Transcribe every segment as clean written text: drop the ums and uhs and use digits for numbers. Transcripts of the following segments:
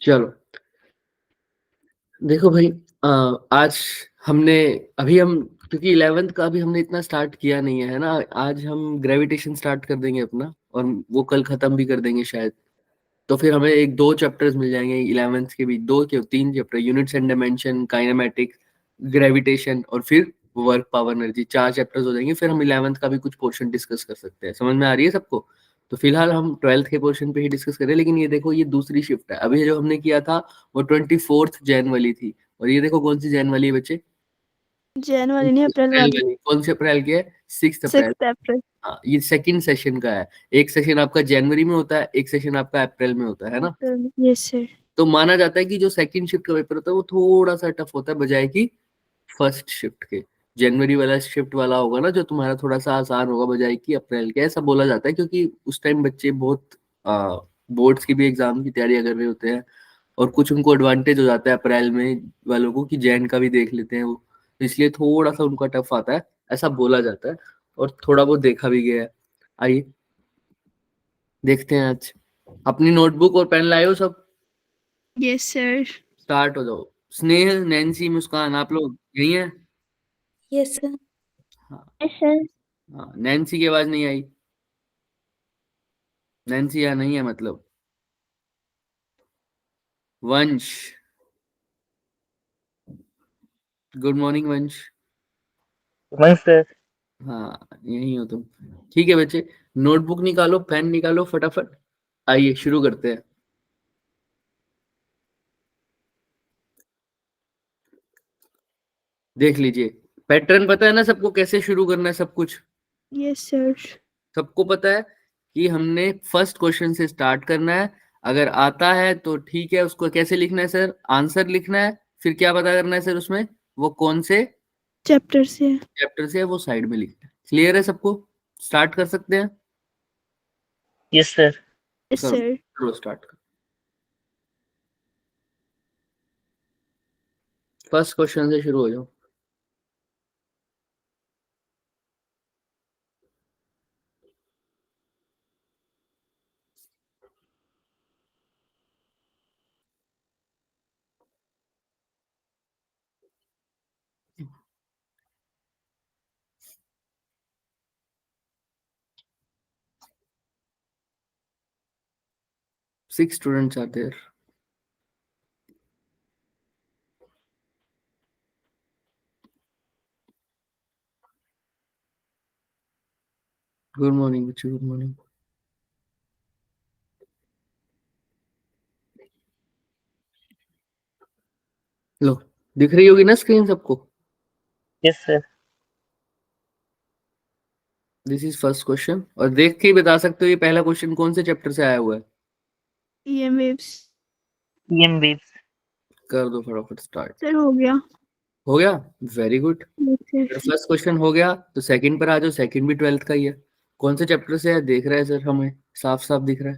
चलो, देखो भाई, आज हमने अभी हम क्योंकि 11th का अभी हमने इतना स्टार्ट किया नहीं है ना। आज हम ग्रेविटेशन स्टार्ट कर देंगे अपना, और वो कल खत्म भी कर देंगे शायद। तो फिर हमें एक दो चैप्टर्स मिल जाएंगे 11th के भी, दो के तीन chapter, units and dimension, kinematics, gravitation, और फिर वर्क पावर एनर्जी। चार चैप्टर्स हो जाएंगे, फिर हम 11th का भी कुछ पोर्शन डिस्कस कर सकते हैं। समझ में आ रही है सबको? तो फिलहाल हम 12th के पोर्शन पे ही डिस्कस करें। लेकिन ये देखो, ये दूसरी शिफ्ट है। अभी जो हमने किया था वो 24th जैन वाली थी, और ये देखो कौन सी जैन वाली है बच्चे? जैन वाली नहीं, अप्रैल अप्रैल वाली। वाली। कौन सी अप्रैल की है? 6 अप्रैल। 6 अप्रैल। हाँ, ये सेकंड सेशन का है। एक सेशन आपका जनवरी में होता है, एक सेशन आपका अप्रैल में होता है ना। अप्रैल, यस सर। तो माना जाता है कि जो सेकंड शिफ्ट का पेपर होता है वो थोड़ा सा टफ होता है बजाय कि फर्स्ट शिफ्ट के। जनवरी वाला शिफ्ट वाला होगा ना जो तुम्हारा, थोड़ा सा आसान होगा बजाय कि अप्रैल के। ऐसा बोला जाता है क्योंकि उस टाइम बच्चे बहुत बोर्ड्स की भी एग्जाम की तैयारी कर रहे होते हैं, और कुछ उनको एडवांटेज हो जाता है अप्रैल में वालों को कि जैन का भी देख लेते हैं वो। तो इसलिए थोड़ा सा उनका टफ आता है, ऐसा बोला जाता है, और थोड़ा बहुत देखा भी गया है। आइए देखते हैं आज। अपनी नोटबुक और पेन लाए हो सब? Yes sir. स्टार्ट हो जाओ। स्नेह, नैन्सी, मुस्कान, आप लोग यही हैं? Yes sir. हाँ। Yes sir. हाँ, नैन्सी की आवाज नहीं आई। नैन्सी यहाँ नहीं है मतलब। वंश, गुड मॉर्निंग वंश। वहीं से। हाँ, यही हो तुम। ठीक है बच्चे, नोटबुक निकालो, पेन निकालो फटाफट। आइए शुरू करते हैं। देख लीजिए, पैटर्न पता है ना सबको, कैसे शुरू करना है सब कुछ? Yes sir. सबको पता है कि हमने फर्स्ट क्वेश्चन से स्टार्ट करना है। अगर आता है तो ठीक है, उसको कैसे लिखना है सर? आंसर लिखना है, फिर क्या पता करना है सर उसमें, वो कौन से चैप्टर से। चैप्टर से है वो साइड में लिखना है। क्लियर है सबको? स्टार्ट कर सकते हैं? Yes sir. यस करो सर। करो स्टार्ट। फर्स्ट क्वेश्चन से शुरू हो जाओ। सिक्स स्टूडेंट्स आते हैं। गुड मॉर्निंग बच्चे, गुड मॉर्निंग। लो, दिख रही होगी ना स्क्रीन सबको? Yes sir. This is first question, और देख के ही बता सकते हो ये पहला क्वेश्चन कौन से चैप्टर से आया हुआ है। EM waves. EM waves. कर दो फटाफट स्टार्ट। सर हो गया। हो गया? Very good. यस अगर सर। फर्स्ट क्वेश्चन हो गया तो सेकंड पर आ जाओ। सेकंड भी 12th का ही है। कौन से चैप्टर से है देख रहा है सर? हमें साफ साफ दिख रहा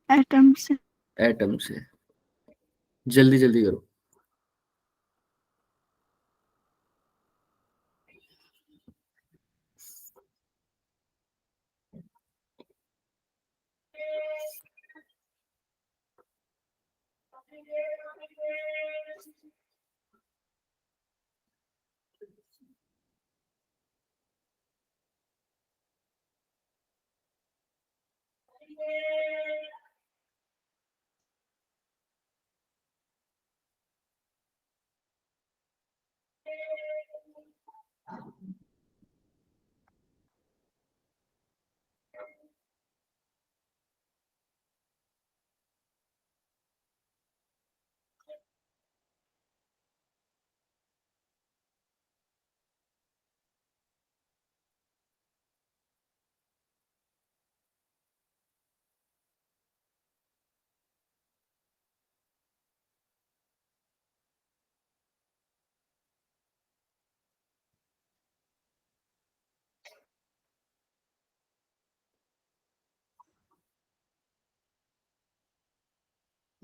एटम्स। है, एटम से। जल्दी जल्दी करो।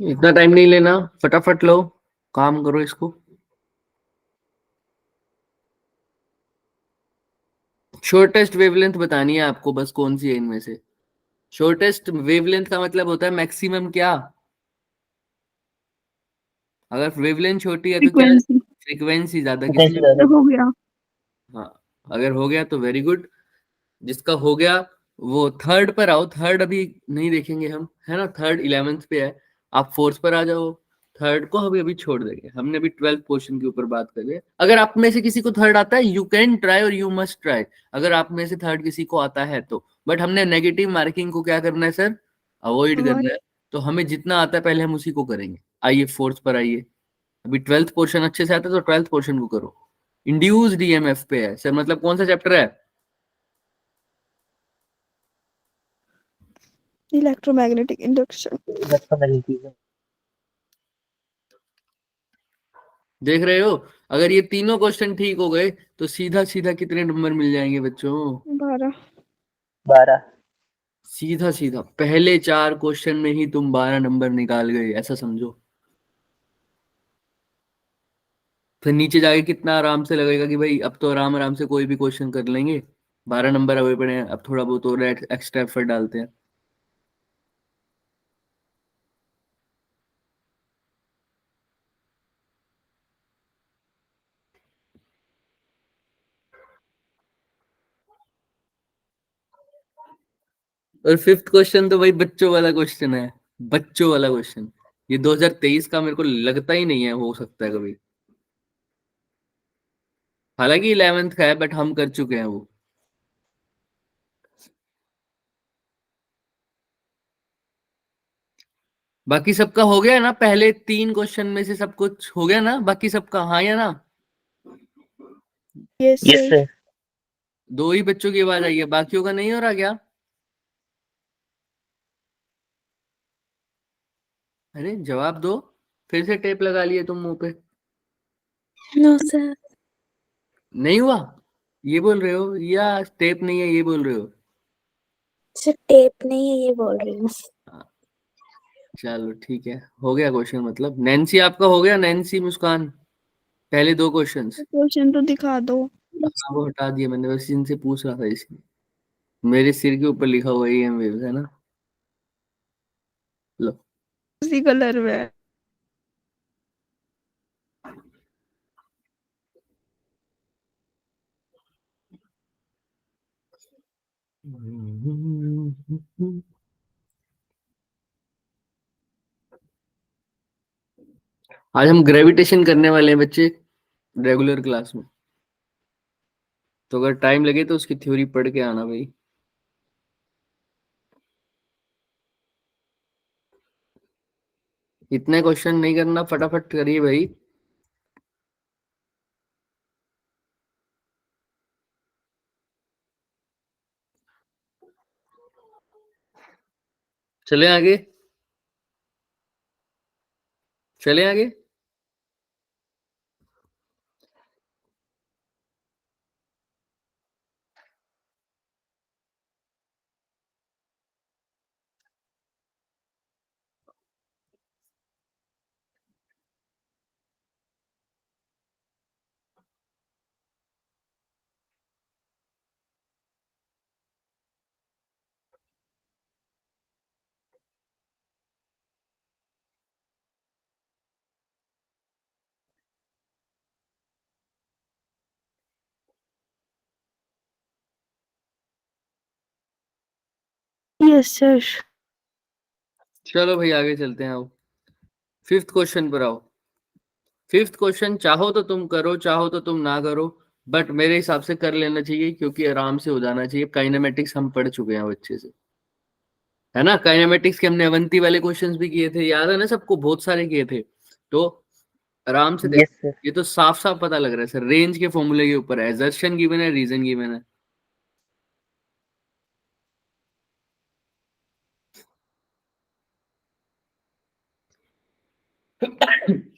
इतना टाइम नहीं लेना, फटाफट लो, काम करो इसको। शॉर्टेस्ट वेवलेंथ बतानी है आपको बस, कौन सी है इनमें से? शॉर्टेस्ट वेवलेंथ का मतलब होता है मैक्सिमम क्या? अगर वेवलेंथ छोटी है तो क्या? फ्रीक्वेंसी फ्रीक्वेंसी ज्यादा किस फ्रीक्वेंसी लिए? ज्यादा। हो गया। हाँ, अगर हो गया तो वेरी गुड। जिसका हो गया वो थर्ड पर आओ। थर्ड अभी नहीं देखेंगे हम, है ना? थर्ड 11th पे है। आप फोर्थ पर आ जाओ। थर्ड को अभी अभी छोड़ देंगे, हमने अभी 12th पोर्शन के ऊपर बात कर लिया। अगर आप में से किसी को थर्ड आता है, यू कैन ट्राई और यू मस्ट ट्राई। अगर आप में से थर्ड किसी को आता है तो, बट हमने नेगेटिव मार्किंग को क्या करना है सर? अवॉइड करना है। तो हमें जितना आता है पहले हम उसी को करेंगे। आइए फोर्थ पर आइए। अभी 12th पोर्शन अच्छे से आता है तो 12th पोर्शन को करो। इंड्यूस्ड ईएमएफ पे है सर, मतलब कौन सा चैप्टर है? Electromagnetic induction. इलेक्ट्रोमैग्नेटिज्म। देख रहे हो? अगर ये तीनों क्वेश्चन ठीक हो गए तो सीधा सीधा कितने नंबर मिल जाएंगे बच्चों? 12। 12। सीधा सीधा पहले 4 क्वेश्चन में ही तुम 12 नंबर निकाल गए, ऐसा समझो। फिर नीचे जाके कितना आराम से लगेगा कि भाई अब तो आराम आराम से कोई भी क्वेश्चन कर लेंगे। 12 नंबर अवे पड़े हैं, अब थोड़ा बहुत और एक्स्ट्रा एफर्ट डालते हैं। और फिफ्थ क्वेश्चन तो भाई बच्चों वाला क्वेश्चन है। बच्चों वाला क्वेश्चन। ये 2023 का मेरे को लगता ही नहीं है हो सकता है कभी। हालांकि 11th का है बट हम कर चुके हैं वो। बाकी सबका हो गया ना? पहले 3 क्वेश्चन में से सब कुछ हो गया ना? बाकी सबका हाँ या ना? Yes yes sir. सर। 2 ही बच्चों की आवाज आई है, बाकियों का नहीं हो रहा क्या? अरे जवाब दो। फिर से टेप लगा लिए तुम मुंह पे? No sir. नहीं हुआ ये बोल रहे हो, या टेप नहीं है ये बोल रहे हो? सर टेप नहीं है ये बोल रही हूँ। हाँ, चलो ठीक है। हो गया क्वेश्चन मतलब। नैन्सी आपका हो गया? नैन्सी, मुस्कान, पहले 2 क्वेश्चंस। क्वेश्चन तो दिखा दो। हाँ, वो हटा दिए मैंने, बस इनसे पूछ रहा था इसलिए। मेरे सिर के ऊपर लिखा हुआ एम वेव्स है ना। लो। उसी कलर में है। आज हम ग्रेविटेशन करने वाले हैं बच्चे, रेगुलर क्लास में। तो अगर टाइम लगे तो उसकी थ्योरी पढ़ के आना भाई। इतने क्वेश्चन नहीं करना, फटाफट करिए भाई। चले आगे, चले आगे। Yes sir. चलो भाई आगे चलते हैं। आओ फिफ्थ क्वेश्चन पर आओ। फिफ्थ क्वेश्चन चाहो तो तुम करो, चाहो तो तुम ना करो, बट मेरे हिसाब से कर लेना चाहिए क्योंकि आराम से हो जाना चाहिए। काइनेमेटिक्स हम पढ़ चुके हैं अब अच्छे से, है ना? काइनेमेटिक्स के हमने अवंती वाले क्वेश्चंस भी किए थे, याद है ना सबको? बहुत सारे किए थे। तो आराम से यस देखो। सर। ये तो साफ साफ पता लग रहा है सर, रेंज के फॉर्मूले के ऊपर है। एजर्शन गिवन है, रीजन गिवन है।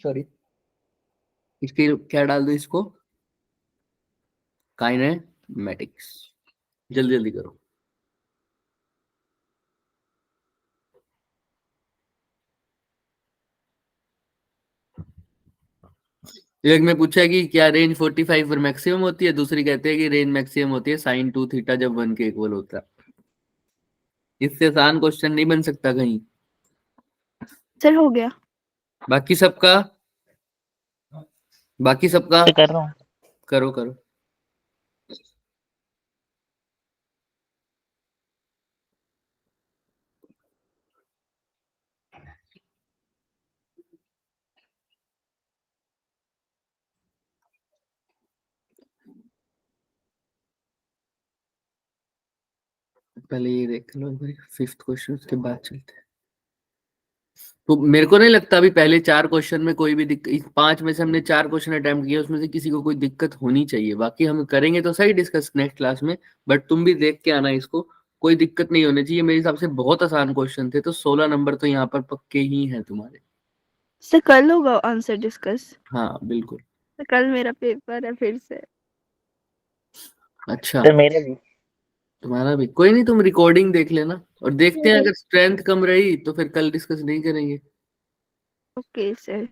सॉरी। इसकी क्या डाल दो इसको? काइनेमेटिक्स। जल्दी जल्दी करो। एक में पूछा है कि क्या रेंज 45 पर मैक्सिमम होती है, दूसरी कहते हैं कि रेंज मैक्सिमम होती है साइन 2 थीटा जब 1 के इक्वल होता है। इससे आसान क्वेश्चन नहीं बन सकता कहीं। सर हो गया। बाकी सबका से कर रहा हूँ। करो करो। पहले ये देख लो एक बार, फिफ्थ क्वेश्चन, उसके बाद चलते हैं। तो मेरे को नहीं लगता अभी पहले 4 क्वेश्चन में कोई भी दिक्कत, 5 में से हमने 4 क्वेश्चन अटेम्प्ट किए, उसमें से किसी को कोई दिक्कत होनी चाहिए। बाकी हम करेंगे तो सही डिस्कस नेक्स्ट क्लास में, बट तुम भी देख के आना इसको, कोई दिक्कत नहीं होनी चाहिए। मेरे हिसाब से बहुत आसान क्वेश्चन थे, तो 16 नंबर तो यहाँ पर पक्के ही हैं तुम्हारे। सर कल होगा आंसर डिस्कस। हाँ बिल्कुल। सर कल मेरा पेपर है फिर से। अच्छा, सर मेरा भी। तुम्हारा भी कोई नहीं, तुम रिकॉर्डिंग देख लेना और देखते हैं, अगर स्ट्रेंथ कम रही तो फिर कल डिस्कस नहीं करेंगे। Okay sir.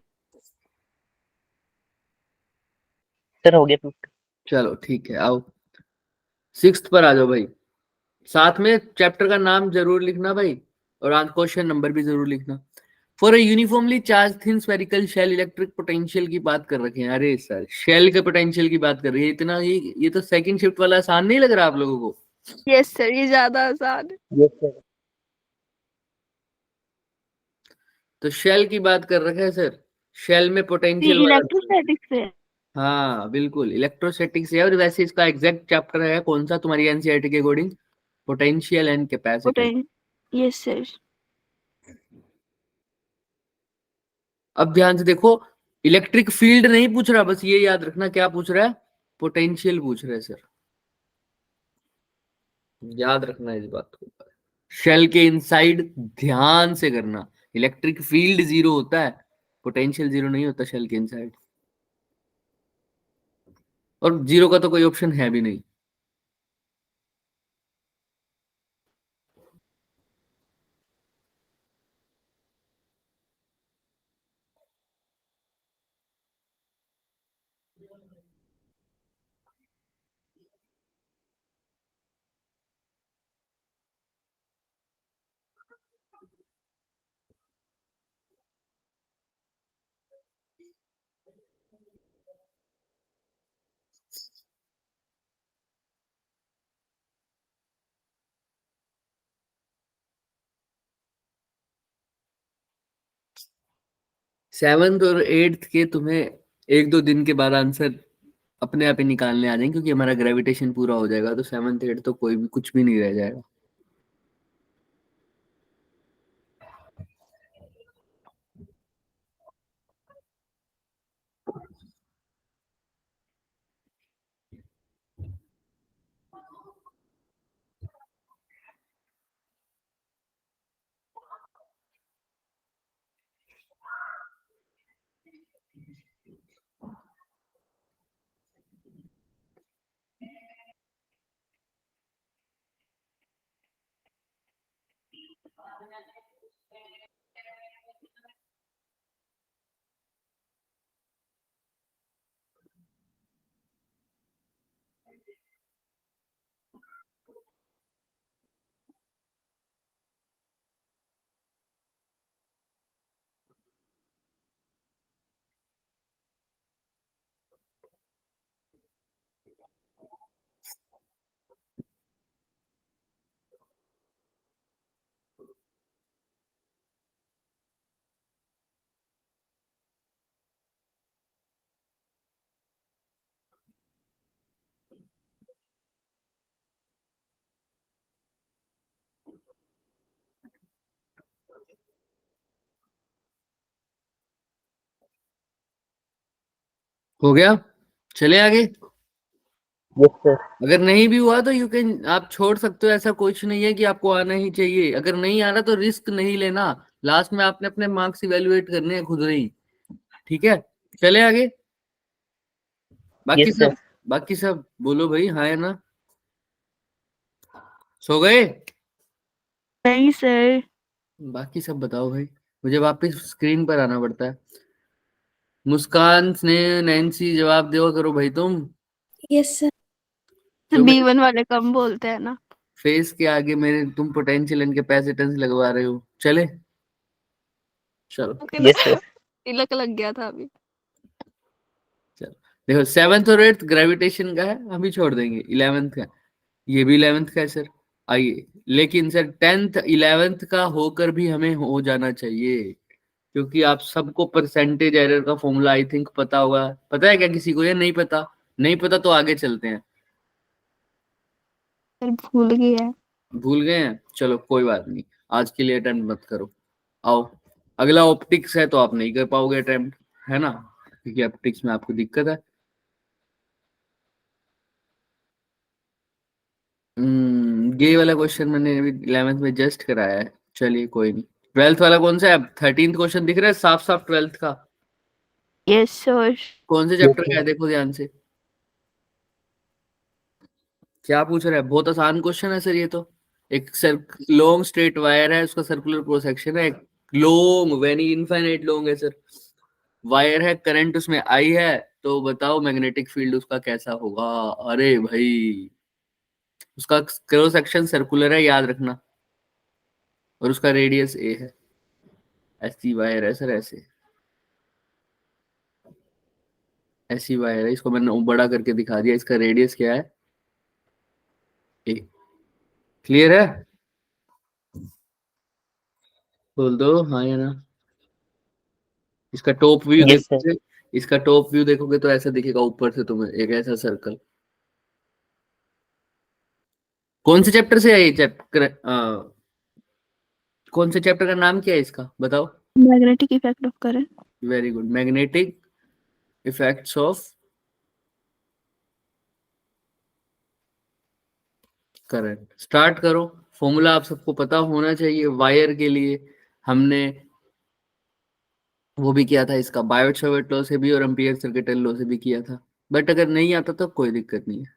सर हो गया 50। चलो ठीक है, आओ 6th पर आ जाओ भाई। साथ में चैप्टर का नाम जरूर लिखना भाई, और क्वेश्चन नंबर भी जरूर लिखना। For a uniformly charge thin spherical shell electric potential की बात कर रखे हैं। अरे सर, शेल के पोटेंशियल की बात कर रही है, इतना ये तो सेकंड शिफ्ट वाला आसान नहीं लग रहा आप लोगों को? यस सर, ये ज्यादा आसान है। Yes sir. तो शेल की बात कर रखे हैं सर, शेल में ये पोटेंशियल वाला। इलेक्ट्रोस्टैटिक्स है। हाँ बिल्कुल, इलेक्ट्रोस्टैटिक्स है, और वैसे इसका एग्जैक्ट चैप्टर है कौन सा तुम्हारी एनसीईआरटी के according? Potential and capacitance. Yes sir. अब ध्यान से देखो, इलेक्ट्रिक फील्ड नहीं पूछ रहा, बस ये याद रखना क्या पूछ रहा है, पोटेंशियल पूछ रहा है सर। याद रखना इस बात को, शेल के इनसाइड ध्यान से करना। इलेक्ट्रिक फील्ड 0 होता है, पोटेंशियल 0 नहीं होता शेल के इनसाइड, और 0 का तो कोई ऑप्शन है भी नहीं। सेवन्थ और एट्थ के तुम्हें 1-2 दिन के बाद आंसर अपने आप ही निकालने आ जाएंगे, क्योंकि हमारा ग्रेविटेशन पूरा हो जाएगा, तो 7th 8th तो कोई भी कुछ भी नहीं रह जाएगा। हो गया, चले आगे। Yes sir. अगर नहीं भी हुआ तो यू कैन, आप छोड़ सकते हो, ऐसा कुछ नहीं है कि आपको आना ही चाहिए। अगर नहीं आ रहा तो रिस्क नहीं लेना, लास्ट में आपने अपने मार्क्स इवेलुएट करने हैं खुद ही। ठीक है, चले आगे। बाकी यस सर। सब बाकी सब बोलो भाई, हाँ या ना? सो गए? नहीं सर। बाकी सब बताओ भाई, मुझे वापस स्क्रीन पर आना पड़ता है। मुस्कान ने, नैन्सी, जवाब दो करो भाई तुम। Yes sir. क्यों भाई? B1 वाले कम बोलते हैं ना। फेस के आगे मेरे तुम पोटेंशियल एंड कैपेसिटेंस लगवा रहे हो। चले चलो यस सर। तिलक लग गया था अभी। चलो देखो, 7th और 8th ग्रेविटेशन का है, अभी छोड़ देंगे। 11th का, ये भी 11th का है सर। आइए, लेकिन सर 10th 11th का होकर भी हमें हो जाना चाहिए, क्योंकि आप सबको परसेंटेज एरर का फॉर्मूला आई थिंक पता होगा। पता है क्या किसी को, या नहीं पता? नहीं पता तो आगे चलते हैं। सर भूल गया। भूल गए हैं, चलो कोई बात नहीं, आज के लिए अटेम्प्ट मत करो। आओ, अगला ऑप्टिक्स है, तो आप नहीं कर पाओगे अटेम्प्ट, है ना, क्योंकि ऑप्टिक्स में आपको दिक्कत है। ये वाला क्वेश्चन मैंने अभी 11th में जस्ट कराया है, चलिए कोई नहीं। 12th वाला कौन सा है? 13th क्वेश्चन दिख रहा है साफ साफ 12th का। Yes sir. कौन से यस चैप्टर का सर। है, देखो ध्यान से। क्या पूछ रहा है? बहुत आसान क्वेश्चन है सर ये तो। एक लॉन्ग स्ट्रेट वायर है, उसका सर्कुलर क्रॉस सेक्शन है, लॉन्ग वेरी इनफाइनाइट लॉन्ग है सर। वायर है, करंट उसमें आई है, तो बताओ मैग्नेटिक फील्ड उसका कैसा होगा? अरे भाई, उसका क्रॉस सेक्शन सर्कुलर है, याद रखना, और उसका रेडियस ए है। ऐसी वायर है सर, ऐसे ऐसी वायर है, इसको मैंने बड़ा करके दिखा दिया। इसका रेडियस क्या है? ए। क्लियर है? बोल दो हाँ या ना। इसका टॉप व्यू यस सर। देखोगे, इसका टॉप व्यू देखोगे तो ऐसा दिखेगा ऊपर से तुम्हें, एक ऐसा सर्कल। कौन से चैप्टर से है ये चैप्टर? कौन से चैप्टर का नाम क्या है इसका, बताओ? Magnetic effect of current. Very good, magnetic effects of current. Start करो। फॉर्मूला आप सबको पता होना चाहिए वायर के लिए। हमने वो भी किया था इसका, बायोट सावर्ट लॉ से भी और एम्पियर सर्किट लॉ से भी किया था। बट अगर नहीं आता तो कोई दिक्कत नहीं है,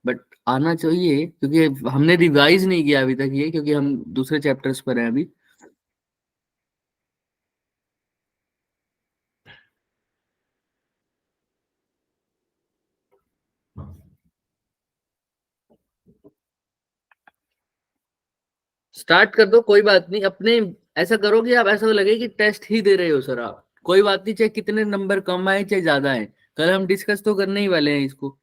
बट आना चाहिए, क्योंकि हमने रिवाइज नहीं किया अभी तक ये, क्योंकि हम दूसरे चैप्टर्स पर हैं अभी। स्टार्ट कर दो, कोई बात नहीं। अपने ऐसा करो कि आप ऐसा लगे कि टेस्ट ही दे रहे हो सर आप। कोई बात नहीं, चाहे कितने नंबर कम आए चाहे ज्यादा आए, कल हम डिस्कस तो करने ही वाले हैं इसको।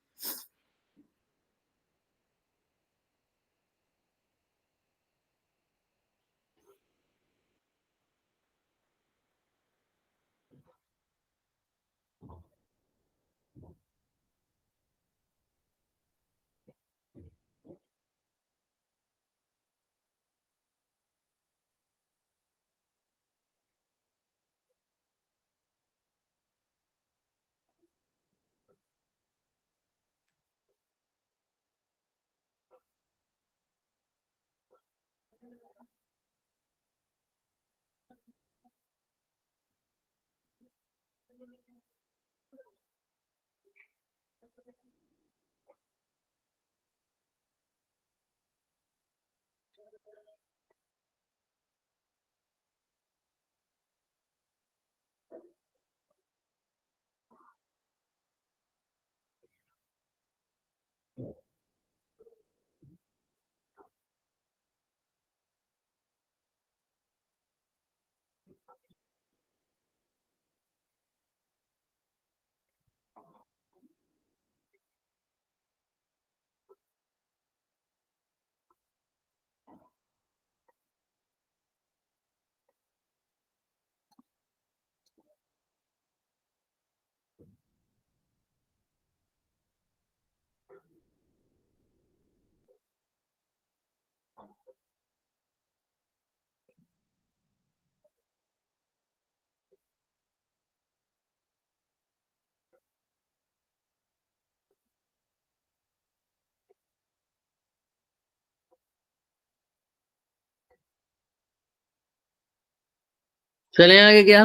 चले आगे क्या?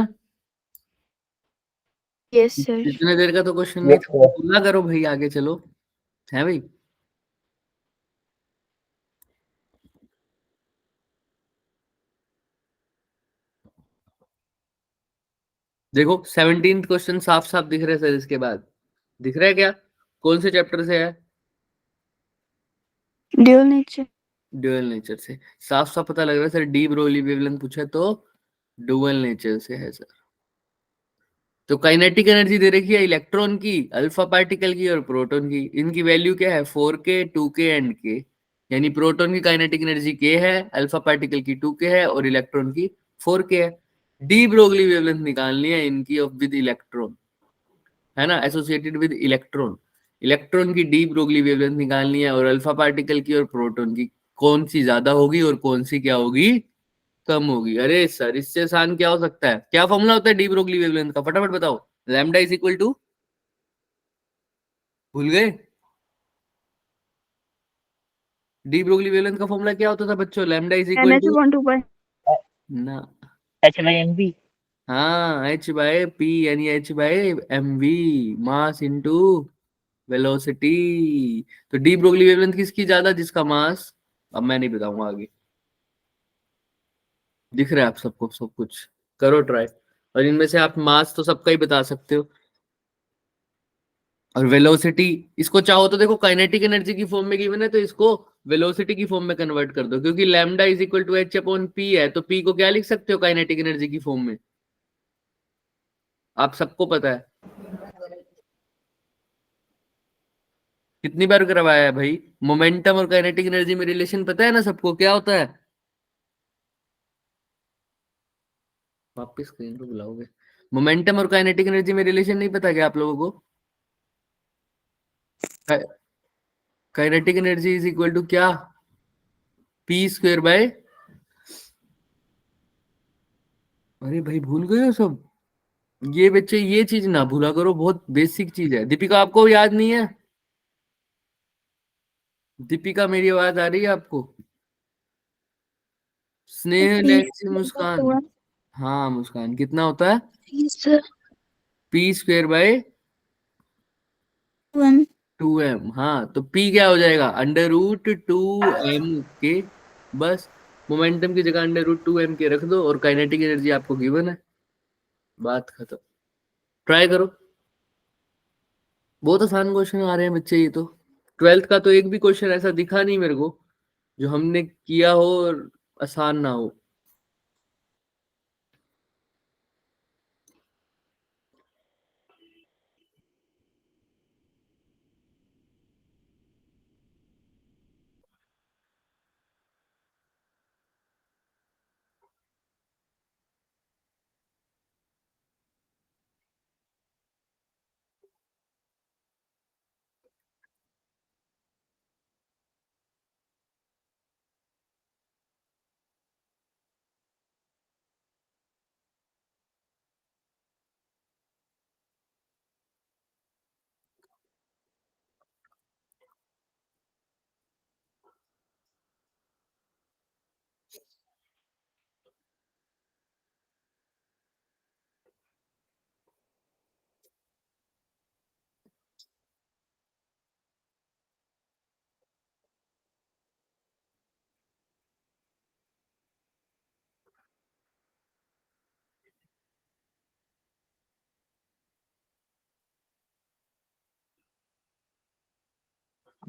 Yes sir. इतने देर का तो क्वेश्चन था, यस सर। ना करो भाई, आगे चलो। है भाई? देखो 17th क्वेश्चन साफ साफ दिख रहा है सर, इसके बाद दिख रहा है क्या? कौन से चैप्टर से है? Dual nature. ड्यूअल नेचर से साफ साफ पता लग रहा है सर। डी ब्रोगली वेवलेंथ पूछा तो डुअल नेचर से है सर। तो काइनेटिक एनर्जी दे रखी है इलेक्ट्रॉन की, अल्फा पार्टिकल की और प्रोटॉन की। इनकी वैल्यू क्या है 4k 2k एंड k। यानी प्रोटॉन की काइनेटिक एनर्जी k है, अल्फा पार्टिकल की 2k है और इलेक्ट्रॉन की 4k है। डी ब्रोगली वेवलेंथ निकालनी है इनकी ऑफ विद इलेक्ट्रॉन, है ना, एसोसिएटेड विद इलेक्ट्रॉन। इलेक्ट्रॉन की डी ब्रोगली वेवलेंथ निकालनी है और अल्फा पार्टिकल की और प्रोटॉन की कौन सी ज्यादा होगी और कौन सी क्या होगी, कम होगी। अरे सर इससे आसान क्या हो सकता है? क्या फॉर्मूला होता है डी ब्रोगली वेवलेंथ का, फटाफट बताओ। लैम्डा इज इक्वल टू, भूल गए? डी ब्रोगली वेवलेंथ का फॉर्मूला क्या होता था बच्चों? Lambda is equal to NH/2 ना, H/mv। हाँ एच बाय पी, यानी H by M V, mass into velocity. तो डी ब्रोगली वेवलेंथ किसकी ज्यादा? जिसका मास, अब मैं नहीं बताऊंगा आगे। दिख रहा है आप सबको सब कुछ? करो ट्राई। और इनमें से आप मास तो सबका ही बता सकते हो, और वेलोसिटी इसको चाहो तो देखो काइनेटिक एनर्जी की फॉर्म में गिवन है तो इसको वेलोसिटी की फॉर्म में कन्वर्ट कर दो, क्योंकि lambda is equal to H upon P है। तो पी को क्या लिख सकते हो काइनेटिक एनर्जी की फॉर्म में? आप सबको पता है, कितनी बार करवाया है भाई। मोमेंटम और काइनेटिक एनर्जी में रिलेशन पता है ना सबको, क्या होता है? वापिस स्क्रीन को बुलाओगे? मोमेंटम और काइनेटिक एनर्जी में रिलेशन नहीं पता क्या आप लोगों को? Kinetic energy is equal to क्या? पी स्क्वायर बाय, अरे भाई भूल गए हो सब? ये बच्चे ये चीज ना भूला करो, बहुत बेसिक चीज है। दीपिका आपको याद नहीं है? दीपिका मेरी आवाज आ रही है आपको? स्नेह, नैन्सी, मुस्कान। हाँ मुस्कान, कितना होता है? Sir P square bye 1 2m। हाँ तो p क्या हो जाएगा? अंडर रूट 2m के। बस मोमेंटम की जगह अंडर रूट 2m के रख दो और काइनेटिक एनर्जी आपको गिवन है, बात खत्म। ट्राई करो, बहुत आसान क्वेश्चन आ रहे हैं बच्चे ये तो। 12th का तो एक भी क्वेश्चन ऐसा दिखा नहीं मेरे को जो हमने किया हो और आसान ना हो।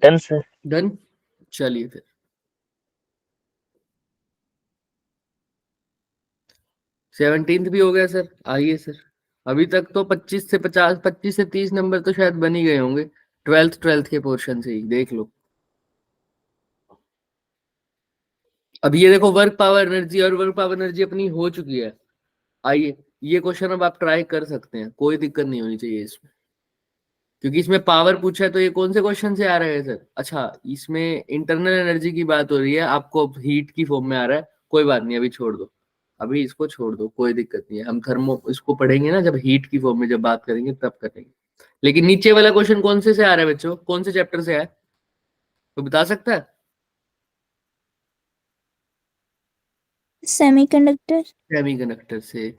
Done sir. डन, चलिए फिर 17th भी हो गया सर। आइए सर, अभी तक तो 25 से 50, 25 से 30 नंबर तो शायद बन ही गए होंगे 12th के पोर्शन से ही, देख लो। अब ये देखो वर्क पावर एनर्जी, और वर्क पावर एनर्जी अपनी हो चुकी है। आइए ये क्वेश्चन अब आप ट्राई कर सकते हैं, कोई दिक्कत नहीं होनी चाहिए इसमें, क्योंकि इसमें पावर पूछा है। तो ये कौन से क्वेश्चन से आ रहे हैं सर? अच्छा इसमें इंटरनल एनर्जी की बात हो रही है, आपको हीट की फॉर्म में आ रहा है। कोई बात नहीं, अभी छोड़ दो, अभी इसको छोड़ दो, कोई दिक्कत नहीं है। हम थर्मो इसको पढ़ेंगे ना जब हीट की फॉर्म में जब बात करेंगे तब करेंगे। लेकिन नीचे वाला क्वेश्चन कौन से आ रहा है बच्चों, कौन से चैप्टर से है, तो बता सकता है? सेमीकंडक्टर। सेमीकंडक्टर से।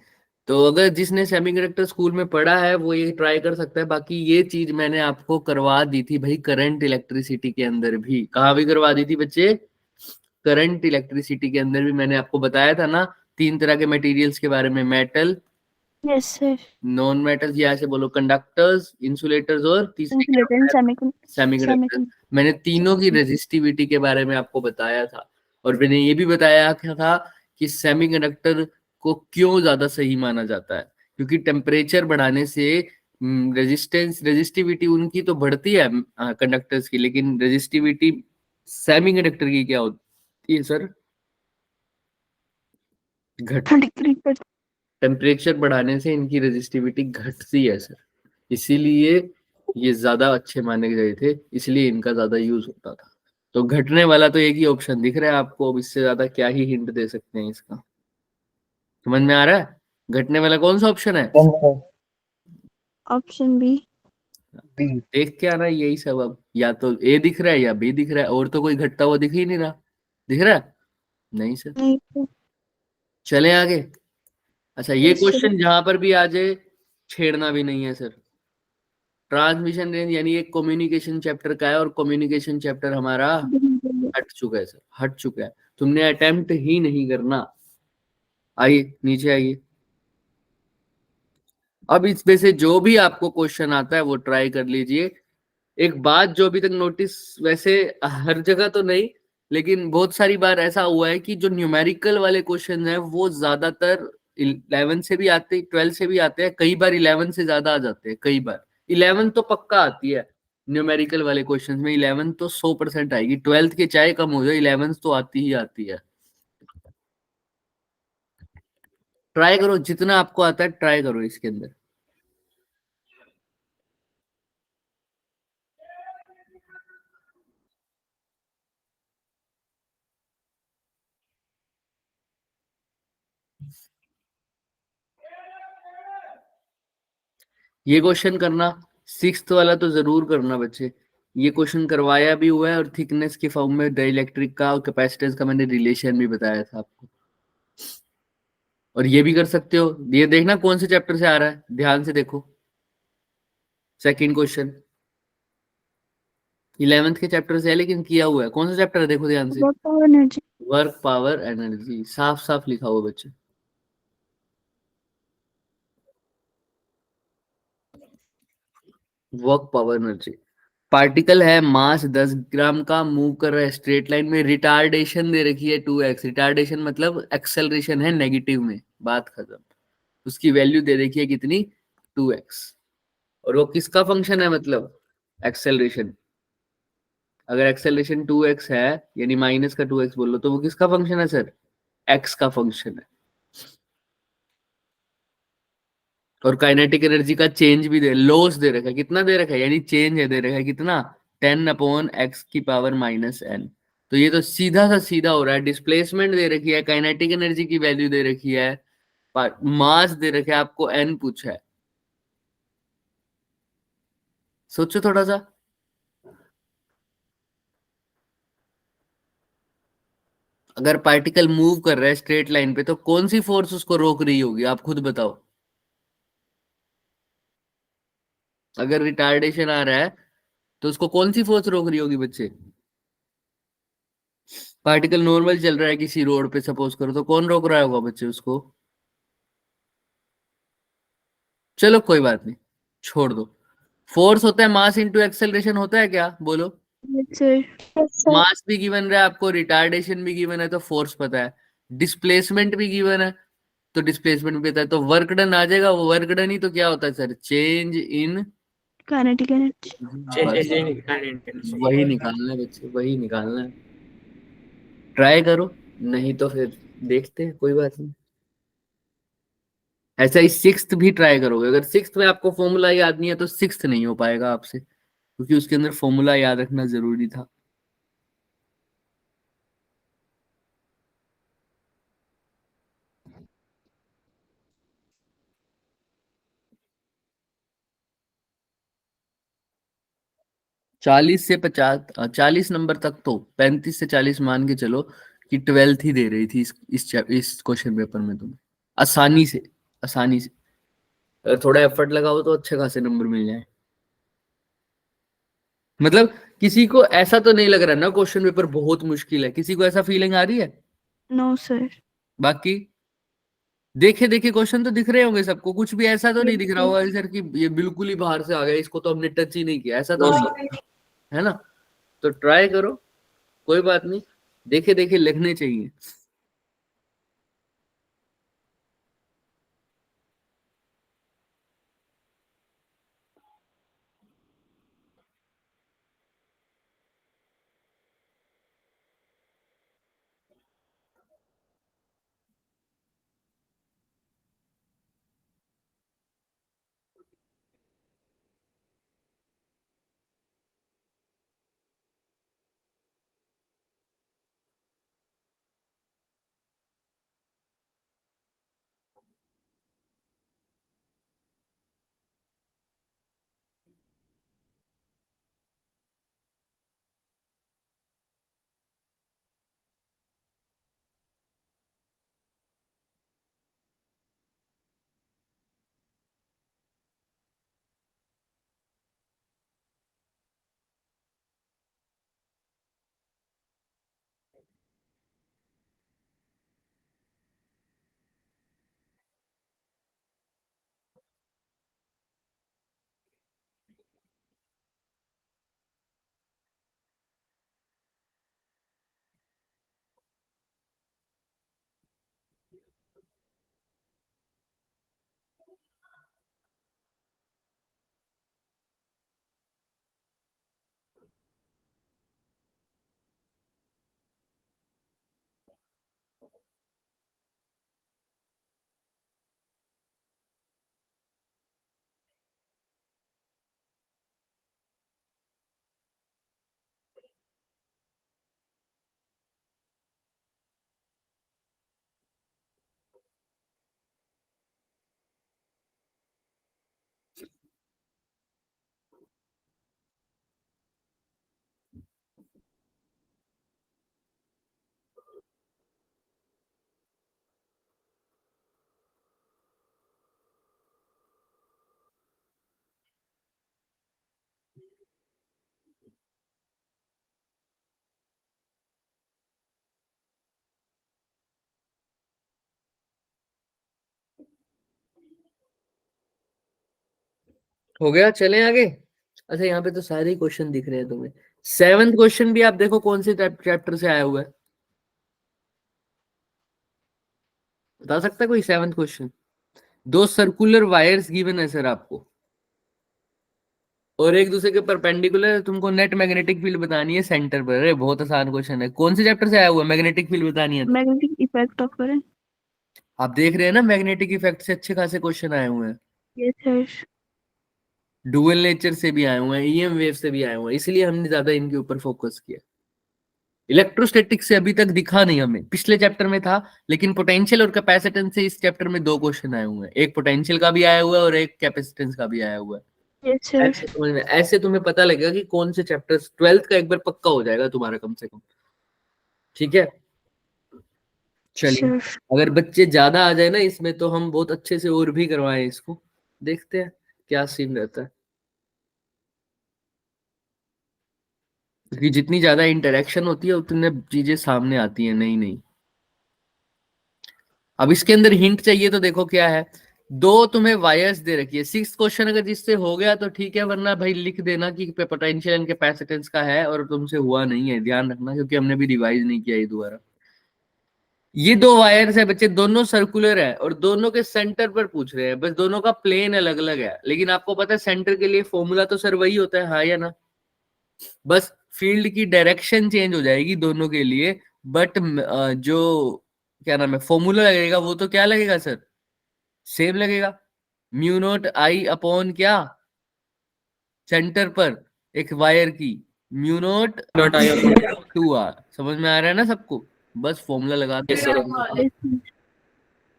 तो अगर जिसने सेमीकंडक्टर स्कूल में पढ़ा है वो ये ट्राई कर सकता है। बाकी ये चीज मैंने आपको करवा दी थी भाई करंट इलेक्ट्रिसिटी के अंदर भी। कहाँ भी करवा दी थी बच्चे? करंट इलेक्ट्रिसिटी के अंदर भी मैंने आपको बताया था ना, 3 तरह के मटेरियल्स के बारे में, metal, Yes, sir. Non metals यहाँ से बोलो कंडक्टर्स, इंसुलेटर्स और तीसरी क्या Insulator and सेमीकंडक्टर। semiconductor. मैंने तीनों की रेजिस्टिविटी के बारे में आपको बताया था और मैंने ये भी बताया क्या था कि सेमीकंडक्टर को क्यों ज्यादा सही माना जाता है, क्योंकि टेम्परेचर बढ़ाने से रेजिस्टिविटी उनकी तो बढ़ती है कंडक्टर्स की, लेकिन रेजिस्टिविटी सेमीकंडक्टर की क्या होती है सर? घट। Decrease. टेम्परेचर बढ़ाने से इनकी रेजिस्टिविटी घटती है सर, इसीलिए ये ज्यादा अच्छे माने गए थे, इसलिए इनका ज्यादा यूज होता था। तो घटने वाला तो एक ही ऑप्शन दिख रहा है आपको, अब इससे ज्यादा क्या ही हिंट दे सकते हैं इसका? समझ में आ रहा है? घटने वाला कौन सा ऑप्शन है? Done sir. Option B. B. देख के आना है यही सब, अब या तो ए दिख रहा है या बी दिख रहा है, और तो कोई घटता हुआ दिख ही नहीं रहा। दिख रहा है? नहीं सर। नहीं sir. चले आगे। अच्छा, ये Yes, sir. क्वेश्चन जहां पर भी आ जाए छेड़ना भी नहीं है सर। ट्रांसमिशन रेंज यानी एक कम्युनिकेशन चैप्टर का है, और कम्युनिकेशन चैप्टर हमारा हट चुका है सर, हट चुका है। तुमने अटेम्प्ट ही नहीं करना। आइए नीचे आइए। अब इसमें से जो भी आपको क्वेश्चन आता है वो ट्राई कर लीजिए। एक बात जो अभी तक नोटिस, वैसे हर जगह तो नहीं, लेकिन बहुत सारी बार ऐसा हुआ है कि जो न्यूमेरिकल वाले क्वेश्चन है वो ज्यादातर 11 से भी आते हैं, 12 से भी आते हैं, कई बार 11 से ज्यादा आ जाते हैं। कई बार 11 तो पक्का आती है न्यूमेरिकल वाले क्वेश्चन में, 11 तो 100% आएगी। 12th के चाहे कम हो जाए, 11 तो आती ही आती है। ट्राई करो, जितना आपको आता है ट्राई करो इसके अंदर। ये क्वेश्चन करना, 6th वाला तो जरूर करना बच्चे। ये क्वेश्चन करवाया भी हुआ है, और थिकनेस के फॉर्म में डाइलेक्ट्रिक का और कैपेसिटेंस का मैंने रिलेशन भी बताया था आपको। और ये भी कर सकते हो, ये देखना कौन से चैप्टर से आ रहा है, ध्यान से देखो। सेकंड क्वेश्चन 11th के चैप्टर से है, लेकिन किया हुआ है कौन सा चैप्टर है, देखो ध्यान से। Work power energy. Work power energy, साफ साफ लिखा हुआ बच्चे। Work power energy. पार्टिकल है, मास 10 ग्राम का, मूव कर रहा है स्ट्रेट लाइन में, रिटार्डेशन दे रखी है 2x। रिटार्डेशन मतलब एक्सेलरेशन है नेगेटिव में, बात खत्म। उसकी वैल्यू दे रखी है कितनी? 2x। और वो किसका फंक्शन है, मतलब एक्सेलरेशन। अगर एक्सेलरेशन 2x है, यानी माइनस का 2x बोल लो, तो वो किसका फंक्शन है सर? x का फंक्शन है। और काइनेटिक एनर्जी का चेंज भी लॉस दे रखा है, कितना दे रखा है, यानी चेंज है दे रखा है कितना? 10/x⁻n। तो ये तो सीधा सा सीधा हो रहा है। डिस्प्लेसमेंट दे रखी है, काइनेटिक एनर्जी की वैल्यू दे रखी है, मास दे रखा है, आपको n पूछा है। सोचो थोड़ा सा। अगर पार्टिकल मूव कर रहा है स्ट्रेट लाइन पे, तो कौन सी फोर्स उसको रोक रही होगी, आप खुद बताओ। अगर रिटार्डेशन आ रहा है तो उसको कौन सी फोर्स रोक रही होगी बच्चे? पार्टिकल नॉर्मल चल रहा है किसी रोड पे सपोज करो, तो कौन रोक रहा होगा बच्चे उसको? चलो कोई बात नहीं, छोड़ दो। फोर्स होता है मास इंटू एक्सेलरेशन, होता है क्या, बोलो। Yes, sir. Yes, sir. मास भी गिवन रहा है आपको, रिटार्डेशन भी गिवन है, तो फोर्स पता है। डिस्प्लेसमेंट भी गिवन है, तो डिस्प्लेसमेंट भी पता है, तो वर्क डन आ जाएगा। वो वर्क डन ही तो क्या होता है sir? Change in. Kinetic energy. वही निकालना है बच्चे, वही निकालना है। ट्राई करो, नहीं तो फिर देखते हैं, कोई बात नहीं। ऐसा ही 6th भी ट्राई करोगे। अगर 6th में आपको फॉर्मूला याद नहीं है तो 6th नहीं हो पाएगा आपसे, क्योंकि उसके अंदर फॉर्मूला याद रखना जरूरी था। चालीस से 50, 40 नंबर तक, तो 35 से 40 मान के चलो कि 12th ही दे रही थी इस क्वेश्चन पेपर में तुम्हें, आसानी से, आसानी से। अगर थोड़ा एफर्ट लगाओ तो अच्छे खासे नंबर मिल जाए। मतलब किसी को ऐसा तो नहीं लग रहा ना क्वेश्चन पेपर बहुत मुश्किल है? किसी को ऐसा फीलिंग आ रही है? No, sir. बाकी देखे देखे क्वेश्चन तो दिख रहे होंगे सबको, कुछ भी ऐसा तो नहीं दिख रहा होगा सर कि ये बिल्कुल ही बाहर से आ गया, इसको तो हमने टच ही नहीं किया, ऐसा तो नहीं है ना। तो ट्राई करो, कोई बात नहीं, देखे देखे लिखने चाहिए। हो गया, चलें आगे। अच्छा, यहाँ पे तो सारे क्वेश्चन दिख रहे हैं तुम्हें। 7th क्वेश्चन भी आप देखो कौन से चैप्टर से आया हुआ है, बता सकता है कोई? 7th क्वेश्चन, दो सर्कुलर वायर्स गिवन है सर आपको, और एक दूसरे के परपेंडिकुलर, तुमको नेट मैग्नेटिक फील्ड बतानी है सेंटर पर। अरे बहुत आसान क्वेश्चन है, कौन से चैप्टर से आया हुआ है? मैग्नेटिक फील्ड बतानी है तो। Magnetic effect of current. आप देख रहे हैं ना, मैग्नेटिक इफेक्ट से अच्छे खासे क्वेश्चन आए हुए हैं, यस सर। डुअल नेचर से भी आए हुए हैं, ईएम वेव से भी आए हुए हैं, इसलिए हमने ज्यादा इनके ऊपर फोकस किया। इलेक्ट्रोस्टैटिक से अभी तक दिखा नहीं हमें, पिछले चैप्टर में था, लेकिन पोटेंशियल और कैपेसिटेंस से इस चैप्टर में दो क्वेश्चन आए हुए हैं, एक पोटेंशियल का भी आया हुआ है और एक कैपेसिटेंस का भी आया हुआ है। Yes sir. ऐसे समझ में, ऐसे तुम्हें पता लगेगा कि कौन से चैप्टर्स, 12th का एक बार पक्का हो जाएगा तुम्हारा कम से कम। ठीक है, चलिए। सर अगर बच्चे ज्यादा आ जाए ना इसमें, तो हम बहुत अच्छे से और भी करवाएं इसको, देखते हैं क्या सीन रहता है, क्योंकि जितनी ज्यादा इंटरेक्शन होती है उतनी चीजें सामने आती हैं नई नई। अब इसके अंदर हिंट चाहिए तो देखो क्या है, दो तुम्हें वायर्स दे रखी है। 6th क्वेश्चन अगर जिससे हो गया तो ठीक है, वरना भाई लिख देना कि पोटेंशियल एंड कैपेसिटेंस का है और तुमसे हुआ नहीं है, ध्यान रखना, क्योंकि हमने भी रिवाइज नहीं किया ये दोबारा। ये दो वायर्स है बच्चे, दोनों सर्कुलर है और दोनों के सेंटर पर पूछ रहे हैं, बस दोनों का प्लेन अलग अलग है, लेकिन आपको पता है सेंटर के लिए फॉर्मूला तो सर वही होता है, हाँ या ना? बस फील्ड की डायरेक्शन चेंज हो जाएगी दोनों के लिए, बट जो क्या नाम है फॉर्मूला लगेगा वो तो क्या लगेगा सर, सेम लगेगा। म्यू नॉट आई अपॉन क्या, सेंटर पर एक वायर की, mu naught not I upon 2r। समझ में आ रहा है ना सबको? बस फॉर्मूला लगा यस सर। दो,